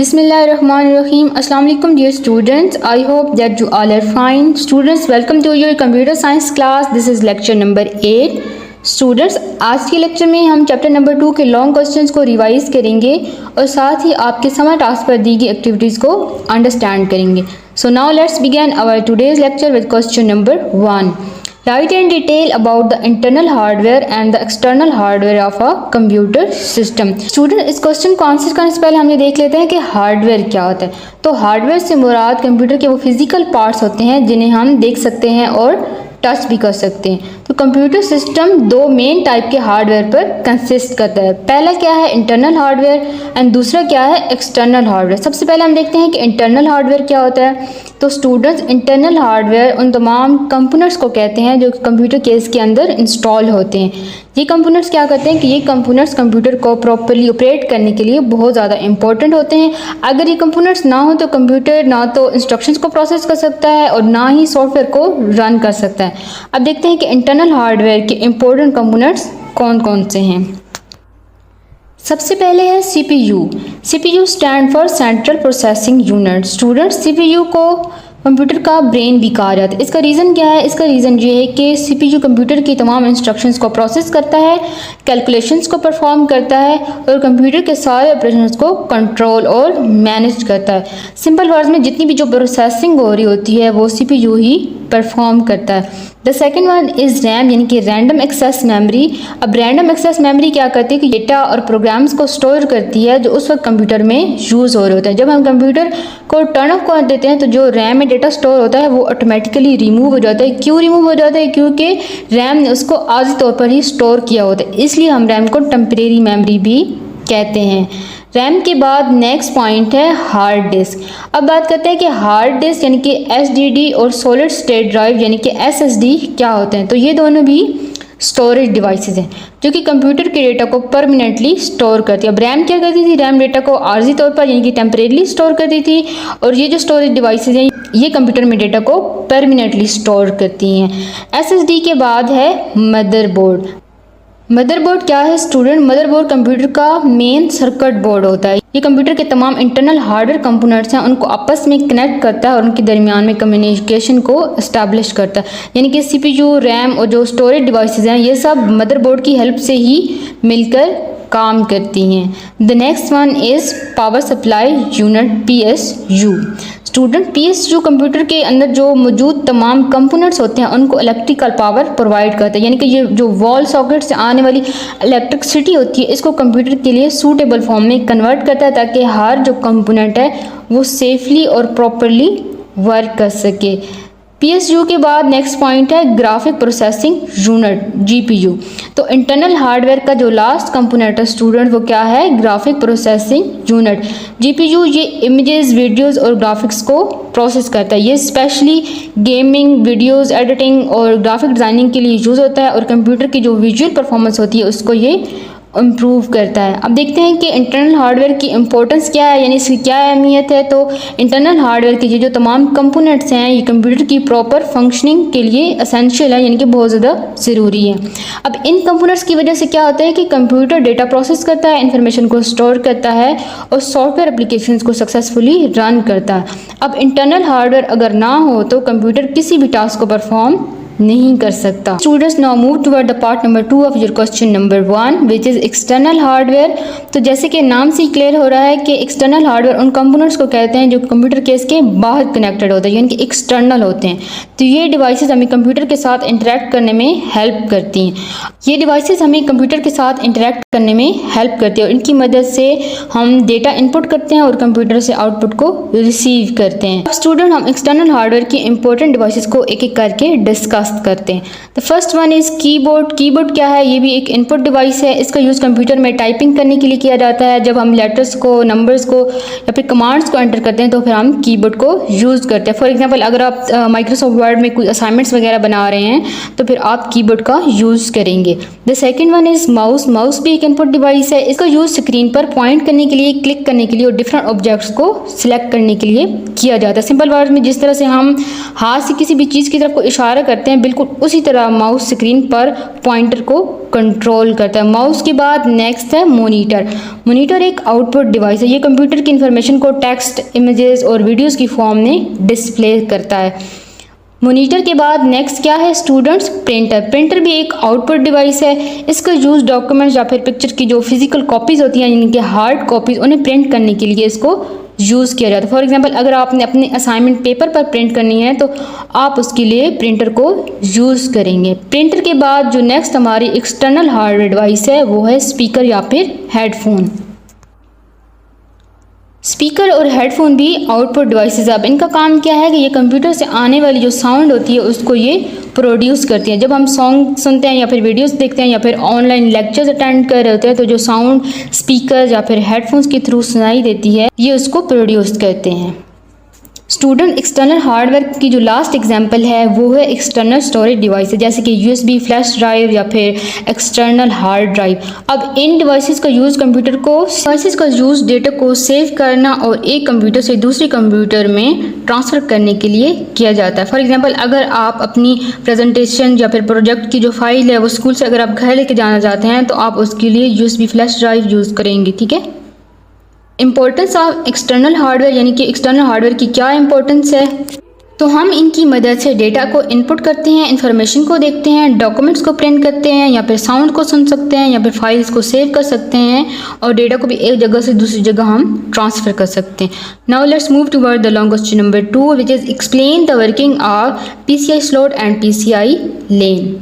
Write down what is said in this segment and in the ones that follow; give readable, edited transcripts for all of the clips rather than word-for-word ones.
Bismillahirrahmanirrahim. Assalamu alaikum dear students. I hope that you all are fine. Students, welcome to your computer science class. This is lecture number 8. Students, आज के lecture में हम chapter number 2 के long questions को revise करेंगे और साथ ही आपके समर टास्क पर दी गई एक्टिविटीज़ को अंडरस्टैंड करेंगे. So now let's begin our today's lecture with question number 1. Write in detail about the internal hardware and the external hardware of a computer system. Student, इस question को answer करने से पहले हम ये देख लेते हैं कि हार्डवेयर क्या होता है. तो हार्डवेयर से मुराद कंप्यूटर के वो फिजिकल पार्ट्स होते हैं जिन्हें हम देख सकते हैं और टच भी कर सकते हैं. तो कंप्यूटर सिस्टम दो मेन टाइप के हार्डवेयर पर कंसिस्ट करता है. पहला क्या है इंटरनल हार्डवेयर एंड दूसरा क्या है एक्सटर्नल हार्डवेयर. सबसे पहले हम देखते हैं कि इंटरनल हार्डवेयर क्या होता है. तो स्टूडेंट्स, इंटरनल हार्डवेयर उन तमाम कंपोनेंट्स को कहते हैं जो कंप्यूटर केस के अंदर इंस्टॉल होते हैं. ये कंपोनेंट्स क्या करते हैं कि ये कंपोनेंट्स कंप्यूटर को प्रॉपर्ली ऑपरेट करने के लिए बहुत ज़्यादा इंपॉर्टेंट होते हैं. अगर ये कंपोनेंट्स ना हो तो कंप्यूटर ना तो इंस्ट्रक्शंस को प्रोसेस कर सकता है और ना ही सॉफ्टवेयर को रन कर सकता है. अब देखते हैं कि इंटरनल हार्डवेयर के इंपॉर्टेंट कंपोनेंट्स कौन कौन से हैं. सबसे पहले है CPU. CPU stand for central processing unit. Students, CPU को कंप्यूटर का ब्रेन भी कहा जाता है. इसका रीज़न क्या है? इसका रीज़न ये है कि CPU कंप्यूटर की तमाम इंस्ट्रक्शंस को प्रोसेस करता है, कैलकुलेशंस को परफॉर्म करता है और कंप्यूटर के सारे ऑपरेशंस को कंट्रोल और मैनेज करता है. सिंपल वर्ड्स में जितनी भी जो प्रोसेसिंग हो रही होती है वो CPU ही परफॉर्म करता है. The second one is RAM, यानी कि रैंडम एक्सेस मेमोरी. अब रैंडम एक्सेस मेमोरी क्या करती है कि डेटा और प्रोग्राम्स को स्टोर करती है जो उस वक्त कंप्यूटर में यूज़ हो रहे होते हैं. जब हम कंप्यूटर को टर्न ऑफ कर देते हैं तो जो रैम में डेटा स्टोर होता है वो ऑटोमेटिकली रिमूव हो जाता है. क्यों रिमूव हो जाता है? क्योंकि रैम ने उसको आर्जी तौर पर ही स्टोर किया होता है. इसलिए हम रैम को टेम्परेरी मेमोरी भी कहते हैं. रैम के बाद नेक्स्ट पॉइंट है हार्ड डिस्क. अब बात करते हैं कि हार्ड डिस्क यानी कि SSD और सॉलिड स्टेट ड्राइव यानी कि SSD क्या होते हैं. तो ये दोनों भी स्टोरेज डिवाइसेस हैं जो कि कंप्यूटर के डेटा को परमानेंटली स्टोर करती है. अब रैम क्या करती थी? रैम डेटा को आर्जी तौर पर यानी कि टेम्परेरीली स्टोर करती थी और ये जो स्टोरेज डिवाइसेस हैं ये कंप्यूटर में डेटा को परमानेंटली स्टोर करती हैं. SSD के बाद है मदरबोर्ड. मदरबोर्ड क्या है स्टूडेंट? मदरबोर्ड कंप्यूटर का मेन सर्किट बोर्ड होता है. ये कंप्यूटर के तमाम इंटरनल हार्डवेयर कंपोनेंट्स हैं उनको आपस में कनेक्ट करता है और उनके दरमियान में कम्युनिकेशन को इस्टेब्लिश करता है. यानी कि CPU, रैम और जो स्टोरेज डिवाइसेस हैं ये सब मदरबोर्ड की हेल्प से ही मिलकर काम करती हैं. The next one is power supply unit PSU. Student, PSU computer के अंदर जो मौजूद तमाम कंपोनेंट्स होते हैं उनको इलेक्ट्रिकल पावर प्रोवाइड करता है. यानी कि ये जो वॉल सॉकेट से आने वाली इलेक्ट्रिसिटी होती है इसको कंप्यूटर के लिए सूटेबल फॉर्म में कन्वर्ट करता है ताकि हर जो कंपोनेंट है वो सेफली और प्रॉपरली वर्क कर सके. PSU के बाद नेक्स्ट पॉइंट है ग्राफिक प्रोसेसिंग यूनिट GPU. तो इंटरनल हार्डवेयर का जो लास्ट कंपोनेंट है स्टूडेंट वो क्या है? Graphic processing unit. GPU ये इमेजेस, वीडियोस और ग्राफिक्स को प्रोसेस करता है. ये स्पेशली गेमिंग, वीडियोस एडिटिंग और ग्राफिक डिज़ाइनिंग के लिए यूज़ होता है और कंप्यूटर की जो विजुअल परफॉर्मेंस होती है उसको ये इम्प्रूव करता है. अब देखते हैं कि इंटरनल हार्डवेयर की इंपॉर्टेंस क्या है, यानी इसकी क्या अहमियत है. तो इंटरनल हार्डवेयर के जो तमाम कंपोनेंट्स हैं ये कंप्यूटर की प्रॉपर फंक्शनिंग के लिए एसेंशियल है, यानी कि बहुत ज़्यादा ज़रूरी है. अब इन कंपोनेंट्स की वजह से क्या होता है कि कंप्यूटर डेटा प्रोसेस करता है, इन्फॉर्मेशन को स्टोर करता है और सॉफ्टवेयर एप्लीकेशंस को सक्सेसफुली रन करता है. अब इंटरनल हार्डवेयर अगर ना हो तो कंप्यूटर किसी भी टास्क को परफॉर्म नहीं कर सकता. Students, now move toward the part number 2 of your question number 1 which is external hardware. तो जैसे कि नाम से ही क्लियर हो रहा है कि एक्सटर्नल हार्डवेयर उन कंपोनेंट्स को कहते हैं जो कंप्यूटर केस के बाहर कनेक्टेड होते हैं यानी कि एक्सटर्नल होते हैं. तो ये डिवाइसेस हमें कंप्यूटर के साथ इंटरेक्ट करने में हेल्प करती हैं. ये डिवाइसेस हमें कंप्यूटर के साथ इंटरेक्ट करने में हेल्प करती है और इनकी मदद से हम डेटा इनपुट करते हैं और कंप्यूटर से आउटपुट को रिसीव करते हैं. अब स्टूडेंट, हम एक्सटर्नल हार्डवेयर की इंपॉर्टेंट डिवाइसेस को एक एक करके डिस्कस करते हैं. The first one is keyboard. Keyboard क्या है? ये भी एक इनपुट डिवाइस है. इसका यूज़ कंप्यूटर में टाइपिंग करने के लिए किया जाता है. जब हम लेटर्स को, नंबर्स को या फिर कमांड्स को एंटर करते हैं तो फिर हम कीबोर्ड को यूज़ करते हैं. फॉर एग्जांपल, अगर आप माइक्रोसॉफ्ट वर्ड में कोई असाइनमेंट्स वगैरह बना रहे हैं तो फिर आप कीबोर्ड का यूज़ करेंगे. The second one is mouse. Mouse भी एक इनपुट डिवाइस है. इसका यूज़ स्क्रीन पर पॉइंट करने के लिए, क्लिक करने के लिए और डिफरेंट ऑब्जेक्ट्स को सिलेक्ट करने के लिए किया जाता है. सिंपल वर्ड में जिस तरह से हम हाथ से किसी भी चीज़ की तरफ को इशारा करते हैं हैं बिल्कुल उसी तरह माउस स्क्रीन पर पॉइंटर को कंट्रोल करता है। माउस के बाद नेक्स्ट है मॉनिटर। मॉनिटर एक आउटपुट डिवाइस है, ये कंप्यूटर की इंफॉर्मेशन को टेक्स्ट, इमेजेस और वीडियोस की फॉर्म में डिस्प्ले करता है। मॉनिटर के बाद नेक्स्ट क्या है स्टूडेंट्स? प्रिंटर। प्रिंटर भी एक आउटपुट डिवाइस है, इसका यूज़ डॉक्यूमेंट्स या फिर पिक्चर की जो फिजिकल कॉपीज़ होती हैं जिनके हार्ड कॉपीज़ उन्हें प्रिंट करने के लिए इसको यूज़ किया जाता है। फॉर एग्जांपल अगर आपने अपनी असाइनमेंट पेपर पर प्रिंट करनी है तो आप उसके लिए प्रिंटर को यूज़ करेंगे। प्रिंटर के बाद जो नेक्स्ट हमारी एक्सटर्नल हार्डवेयर डिवाइस है वो है स्पीकर या फिर हेडफोन। स्पीकर और हेडफोन भी आउटपुट डिवाइसेस। अब इनका काम क्या है कि ये कंप्यूटर से आने वाली जो साउंड होती है उसको ये प्रोड्यूस करती हैं। जब हम सॉन्ग सुनते हैं या फिर वीडियोस देखते हैं या फिर ऑनलाइन लेक्चर्स अटेंड कर रहे होते हैं तो जो साउंड स्पीकर या फिर हेडफोन्स के थ्रू सुनाई देती है ये उसको प्रोड्यूस करते हैं। स्टूडेंट एक्सटर्नल हार्डवेयर की जो लास्ट एग्जांपल है वो है एक्सटर्नल स्टोरेज डिवाइस, जैसे कि यूएसबी फ्लैश ड्राइव या फिर एक्सटर्नल हार्ड ड्राइव। अब इन डिवाइसेस का यूज़ डेटा को सेव करना और एक कंप्यूटर से दूसरे कंप्यूटर में ट्रांसफ़र करने के लिए किया जाता है। फॉर एग्जांपल अगर आप अपनी प्रेजेंटेशन या फिर प्रोजेक्ट की जो फाइल है वो स्कूल से अगर आप घर लेके जाना चाहते हैं तो आप उसके लिए यूएसबी फ्लैश ड्राइव यूज़ करेंगे। ठीक है। इम्पोर्टेंस ऑफ एक्सटर्नल हार्डवेयर, यानी कि एक्सटर्नल हार्डवेयर की क्या इंपॉर्टेंस है? तो हम इनकी मदद से डेटा को इनपुट करते हैं, इन्फॉर्मेशन को देखते हैं, डॉक्यूमेंट्स को प्रिंट करते हैं या फिर साउंड को सुन सकते हैं या फिर फाइल्स को सेव कर सकते हैं और डेटा को भी एक जगह से दूसरी जगह हम ट्रांसफ़र कर सकते हैं। Now let's move toward the long question number 2 which is explain the working of PCI slot and PCI लेन।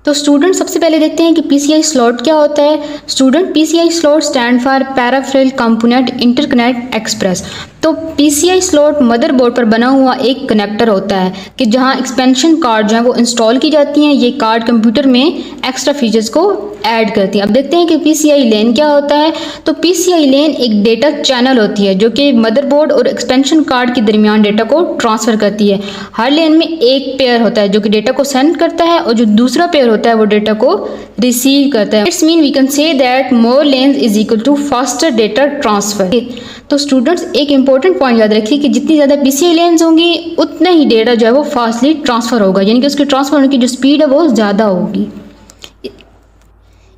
तो स्टूडेंट सबसे पहले देखते हैं कि PCI स्लॉट क्या होता है। Student PCI slot stand for peripheral component interconnect express. तो PCI स्लॉट मदरबोर्ड पर बना हुआ एक कनेक्टर होता है कि जहां एक्सपेंशन कार्ड जो है वो इंस्टॉल की जाती हैं। ये कार्ड कंप्यूटर में एक्स्ट्रा फीचर्स को ऐड करती हैं। अब देखते हैं कि PCI लेन क्या होता है। तो PCI लेन एक डेटा चैनल होती है जो कि मदरबोर्ड और एक्सपेंशन कार्ड के दरमियान डेटा को ट्रांसफ़र करती है। हर लेन में एक पेयर होता है जो कि डेटा को सेंड करता है और जो दूसरा पेयर होता है वो डेटा को रिसीव करता है। It's mean we can say that more lanes is equal to faster data transfer. तो स्टूडेंट्स एक इंपॉर्टेंट पॉइंट याद रखिए कि जितनी ज़्यादा PCI लेन्स होंगी उतना ही डेटा जो है वो फास्टली ट्रांसफ़र होगा, यानी कि उसके ट्रांसफ़र होने की जो स्पीड है वो ज़्यादा होगी।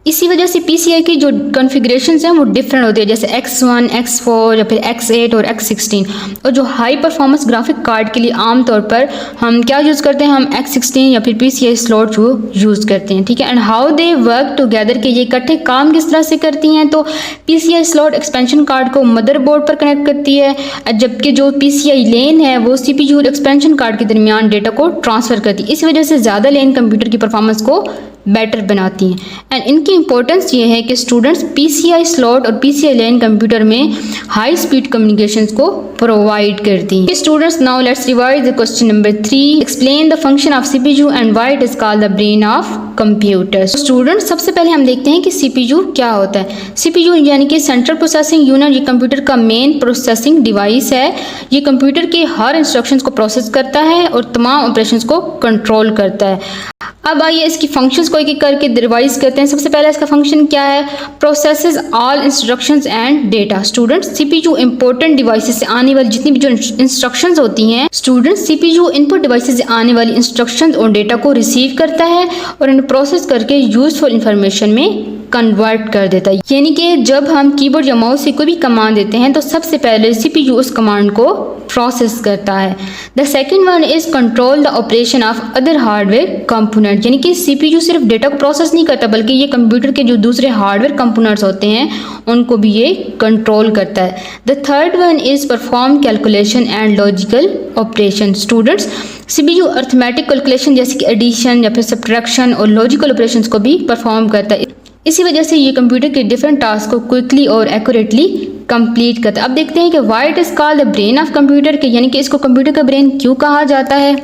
इसी वजह से PCI की जो कॉन्फ़िगरेशंस हैं वो डिफरेंट होती है, जैसे X1, X4 या फिर X8 और X16। और जो हाई परफॉर्मेंस ग्राफिक कार्ड के लिए आमतौर पर हम क्या यूज़ करते हैं, हम X16 या फिर PCI स्लॉट जो यूज़ करते हैं। ठीक है। And how they work together, के ये इकट्ठे काम किस तरह से करती हैं। तो PCI स्लॉट एक्सपेंशन कार्ड को मदरबोर्ड पर कनेक्ट करती है, जबकि जो PCI लेन है वो CPU और एक्सपेंशन कार्ड के दरमियान डेटा को ट्रांसफ़र करती है। इस वजह से ज़्यादा लेन कंप्यूटर की परफॉर्मेंस को बेटर बनाती हैं। एंड इनकी इंपॉर्टेंस ये है कि स्टूडेंट्स PCI स्लॉट और PCI लेन कंप्यूटर में हाई स्पीड कम्युनिकेशंस को प्रोवाइड करती हैं। Students now let's revise the question number 3। Explain the function of CPU and why it is called the brain of computers. Students सबसे पहले हम देखते हैं कि CPU क्या होता है। CPU यानी कि सेंट्रल प्रोसेसिंग यूनिट, ये कंप्यूटर का मेन प्रोसेसिंग डिवाइस है। ये कंप्यूटर के हर इंस्ट्रक्शंस को प्रोसेस करता है और तमाम ऑपरेशंस को कंट्रोल करता है। अब आइए इसकी फंक्शंस को एक-एक करके रिवाइज करते हैं। सबसे पहले इसका फंक्शन क्या है, processes all instructions and data. Students CPU important devices से आने वाली जितनी भी जो इंस्ट्रक्शंस होती हैं, स्टूडेंट्स CPU इनपुट डिवाइसेस से आने वाली इंस्ट्रक्शंस और डेटा को रिसीव करता है और इन्हें प्रोसेस करके यूजफुल इंफॉर्मेशन में कन्वर्ट कर देता है। यानी कि जब हम कीबोर्ड या माउस से कोई भी कमांड देते हैं तो सबसे पहले CPU उस कमांड को प्रोसेस करता है। The second one is control the operation of other hardware component, यानी कि CPU सिर्फ डेटा को प्रोसेस नहीं करता बल्कि ये कंप्यूटर के जो दूसरे हार्डवेयर कंपोनेंट्स होते हैं उनको भी ये कंट्रोल करता है। The third one is perform calculation and logical operation. Students CPU arithmetic calculation जैसे कि एडिशन या फिर सब्ट्रैक्शन और लॉजिकल ऑपरेशंस को भी परफॉर्म करता है। इसी वजह से ये कंप्यूटर के डिफरेंट टास्क को क्विकली और एक्यूरेटली कंप्लीट करता है। अब देखते हैं कि why it is called the brain of computer, के यानी कि इसको कंप्यूटर का ब्रेन क्यों कहा जाता है।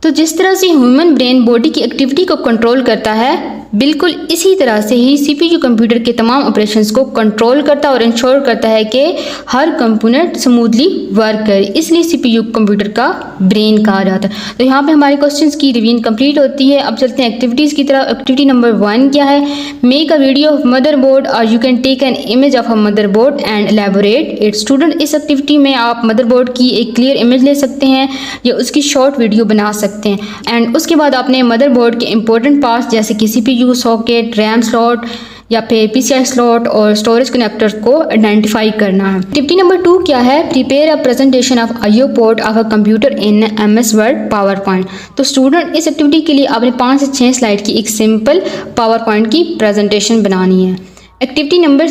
तो जिस तरह से ह्यूमन ब्रेन बॉडी की एक्टिविटी को कंट्रोल करता है, बिल्कुल इसी तरह से ही CPU कंप्यूटर के तमाम ऑपरेशंस को कंट्रोल करता है और इंश्योर करता है कि हर कंपोनेंट स्मूथली वर्क करे, इसलिए CPU कंप्यूटर का ब्रेन कहा जाता है। तो यहाँ पे हमारे क्वेश्चंस की रिवीजन कंप्लीट होती है। अब चलते हैं एक्टिविटीज़ की तरफ। एक्टिविटी नंबर 1 क्या है, make a video of motherboard और you can take an image of a motherboard and elaborate it. Student इस एक्टिविटी में आप मदरबोर्ड की एक क्लियर इमेज ले सकते हैं या उसकी शॉर्ट वीडियो बना सकते हैं। सकते हैं। एंड उसके बाद आपने मदरबोर्ड के इंपॉर्टेंट पार्ट्स जैसे कि CPU सॉकेट, रैम स्लॉट या फिर PCI स्लॉट और स्टोरेज कनेक्टर्स को आइडेंटिफाई करना है। एक्टिविटी नंबर 2 क्या है? Prepare a presentation of IO port of a computer in MS word power point. तो स्टूडेंट इस एक्टिविटी के लिए आपने 5 से 6 स्लाइड की एक सिंपल पावर पॉइंट की प्रेजेंटेशन बनानी है। एक्टिविटी नंबर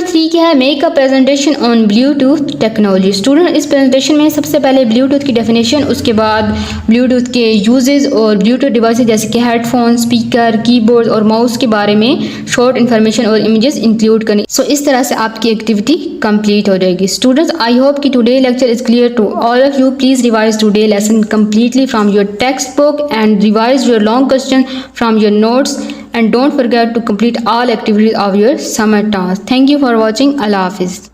3 क्या है? Make a presentation on Bluetooth technology. Student इस प्रेजेंटेशन में सबसे पहले ब्लूटूथ की डेफिनेशन, उसके बाद ब्लूटूथ के यूजेस और ब्लूटूथ डिवाइसेस जैसे कि हेडफोन, स्पीकर, कीबोर्ड और माउस के बारे में शॉर्ट इन्फॉर्मेशन और इमेजेस इंक्लूड करनी। सो इस तरह से आपकी एक्टिविटी कंप्लीट हो जाएगी। स्टूडेंट्स, आई होप कि today lecture is clear to all of you. Please revise today lesson completely from your textbook and revise your long question from your notes, and don't forget to complete all activities of your summer task. Thank you for watching. Allah Hafiz.